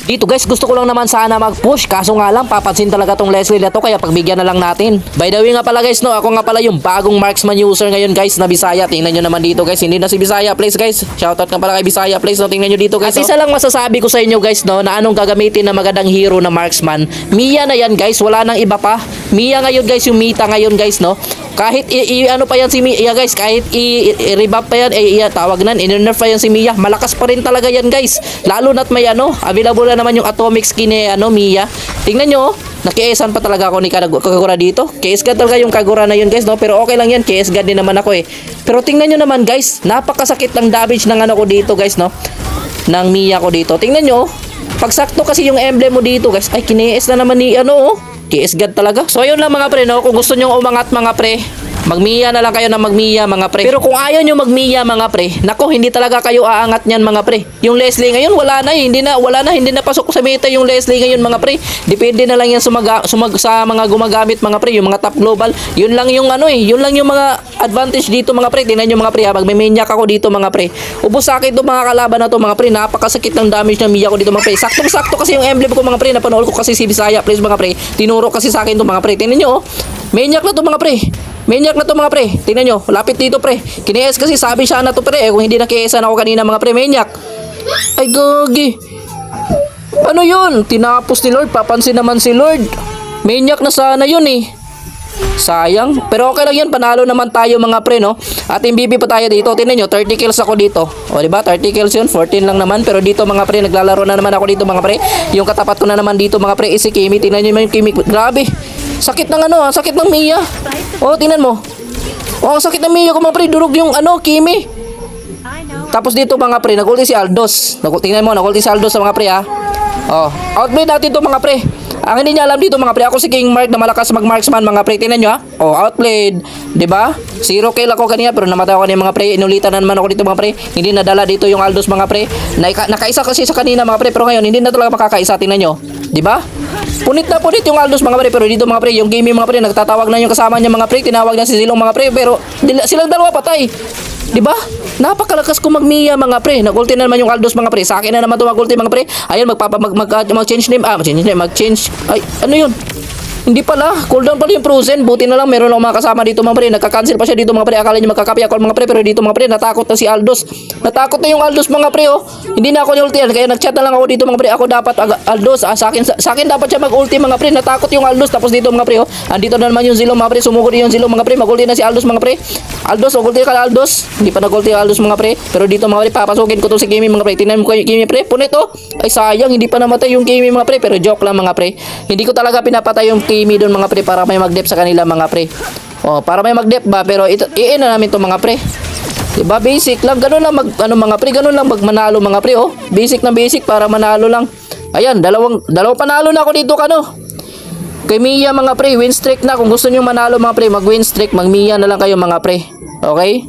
Dito guys, gusto ko lang naman sana mag-push, kaso nga lang papansin talaga tong Leslie na to, kaya pagbigyan na lang natin. By the way nga pala guys, no, ako nga pala yung bagong marksman user ngayon guys na Bisaya. Tingnan nyo naman dito guys, hindi na si Bisaya Place guys. Shoutout nga pala kay Bisaya Place, no, tingnan nyo dito guys. At isa lang masasabi ko sa inyo guys, no, na anong gagamitin na magandang hero na marksman. Mia na yan guys, wala nang iba pa. Mia ngayon guys, yung Mita ngayon guys, no. Kahit ano pa yan si Mia guys, kahit i-revamp pa yan, tawag nan, i-nerf pa yan si Mia, malakas pa rin talaga yan guys. Lalo na't may available na naman yung atomic skin ni Mia. Tingnan nyo, naki-esan pa talaga ako ni Kagura dito. KS God talaga yung Kagura na yun guys, no? Pero okay lang yan, KS God din naman ako eh. Pero tingnan nyo naman guys, napakasakit ng damage ng ko dito guys, no? Ng Mia ko dito. Tingnan nyo, pag sakto kasi yung emblem mo dito guys, ay kini-es na naman ni KS God talaga. So ayun lang mga pre, no? Kung gusto nyo umangat mga pre, mag-Mia na lang kayo na mag-Mia mga pre. Pero kung ayaw nyo mag-Mia mga pre, nako, hindi talaga kayo aangat niyan mga pre. Yung Leslie ngayon wala na, hindi na pasok sa meta yung Leslie ngayon mga pre. Depende na lang yan sa mga gumagamit mga pre, yung mga top global. Yun lang yung yun lang yung mga advantage dito mga pre. Tingnan nyo mga pre, pag may maniac ako dito mga pre, ubos sa akin itong mga kalaban na to mga pre. Napakasakit ng damage ng Mia ko dito mga pre. Saktong-sakto kasi yung emblem ko mga pre, napanood ko kasi si Bisaya Please mga pre. Tinuro kasi sa akin to mga pre. Tingnan nyo, maniac na to mga pre. Maniac na to mga pre. Tingnan nyo, lapit dito pre. Kini-es kasi sabi siya na to pre. Kung hindi na-KS-an ako kanina mga pre, maniac. Ay gagi. Ano yun? Tinapos ni Lord. Papansin naman si Lord. Maniac na sana yun eh. Sayang. Pero okay lang yan. Panalo naman tayo mga pre, no? At MVP pa tayo dito. Tingnan nyo, 30 kills ako dito. O diba? 30 kills yun. 14 lang naman. Pero dito mga pre, naglalaro na naman ako dito mga pre. Yung katapat ko na naman dito mga pre is si Kimi. Tingnan nyo yung Kimi. Grabe. Sakit ng sakit ng Mia. Oh, tingnan mo. Oh, sakit ng Mia ko mga pre. Durog yung Kimi. Tapos dito mga pre, nag-ulti si Aldos. Tingnan mo, nag-ulti si Aldos sa mga pre ha. Oh, outplay natin to mga pre. Ang hindi niya alam dito mga pre, ako si King Mark na malakas mag-marksman mga pre. Tingnan nyo ha. Oh, outplayed. Diba? 0 kill ako kanina pero namatay ako kanina mga pre. Inulitan na naman ako dito mga pre. Hindi nadala dito yung Aldos mga pre. Nakaisa kasi sa kanina mga pre, pero ngayon hindi na talaga makakaisa. Tingnan nyo. Diba? Punit na punit yung Aldos mga pre. Pero dito mga pre, yung gaming mga pre, nagtatawag na yung kasama niya mga pre. Tinawag na si Zilong mga pre. Pero silang dalawa patay. Diba? Napakalakas ko mag-Mia mga pre. Nag-ulti na naman yung Aldos mga pre. Sa akin na naman ito mag-ulti mga pre. Ayun, mag-change name. Mag-change. Ay, ano yun? Hindi pala. Cooldown pala yung Frozen. Buti na lang meron akong mga kasama dito mga pre. Nagka-cancel pa siya dito mga pre. Akala niya magkakapi ako mga pre. Pero dito mga pre, natakot na si Aldos. Natakot na yung Aldos mga pre oh. Hindi na ako ni-ultian. Kaya nag-chat na lang ako dito mga pre. Ako dapat Aldos. Sa akin dapat siya mag-ulti mga pre. Natakot yung Aldos. Tapos dito mga pre oh. Andito na naman yung Zilong mga pre. Sumugod yung Zilong mga pre. Mag-ulti na si Aldos mga pre. Aldos, mag-ulti ka Aldos. Hindi pa nag-ulti Aldos mga pre. Pero dito mga pre, papasukin ko to si Kimi mga pre. Tingnan mo ko yung Kimi pre. Punit oh. Ay sayang, hindi pa namatay yung Kimi mga pre. Pero joke lang mga pre. Hindi ko talaga pinapatay yung Kimi doon mga pre para may mag-dep sa kanila mga pre. Oh, para may mag-dep ba, pero i-in na namin to mga pre. Diba? Basic lang, ganun lang mga pre, ganun lang magmanalo mga pre, oh. Basic na basic para manalo lang. Ayan, dalawang panalo na ako dito kay Mia mga pre, win streak na. Kung gusto niyo manalo mga pre, mag-win streak, mag-Mia na lang kayo mga pre. Okay?